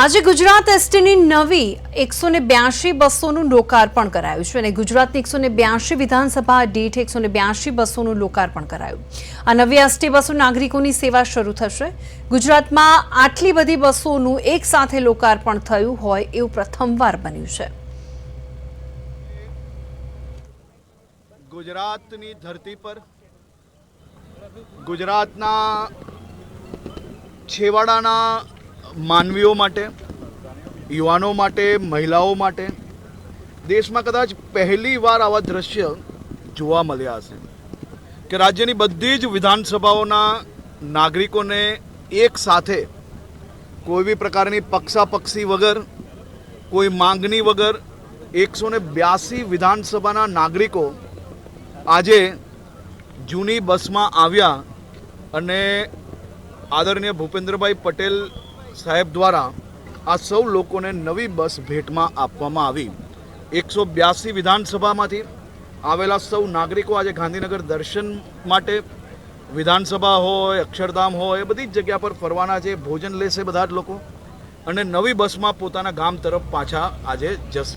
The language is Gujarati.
આજે ગુજરાત એસટીની નવી 182 બસોનું લોકાર્પણ કરાયું છે અને ગુજરાતની 182 વિધાનસભા દીઠ 182 બસોનું લોકાર્પણ કરાયું। આ નવી એસટી બસો નાગરિકોની સેવા શરૂ થશે। ગુજરાતમાં આટલી બધી બસોનું એક સાથે લોકાર્પણ થયું હોય એવું પ્રથમવાર બન્યું છે। ગુજરાતની ધરતી પર ગુજરાતના છેવાડાના માનવીઓ માટે, યુવાનો માટે, મહિલાઓ માટે દેશમાં કદાચ પહેલી વાર આવા દ્રશ્ય જોવા મળ્યા હશે કે રાજ્યની બધી જ વિધાનસભાઓના નાગરિકોને એક સાથે કોઈ બી પ્રકારની પક્ષાપક્ષી વગર, કોઈ માંગણી વગર 182 વિધાનસભાના નાગરિકો આજે જૂની બસમાં આવ્યા અને આદરણીય ભૂપેન્દ્રભાઈ પટેલ સાહેબ દ્વારા આ સૌ લોકોને નવી બસ ભેટમાં આપવામાં આવી। 182 વિધાનસભામાંથી આવેલા સૌ નાગરિકો આજે ગાંધીનગર દર્શન માટે, વિધાનસભા હોય, અક્ષરધામ હોય, એ બધી જ જગ્યા પર ફરવાના છે, ભોજન લેશે બધા જ લોકો અને નવી બસમાં પોતાના ગામ તરફ પાછા આજે જશે।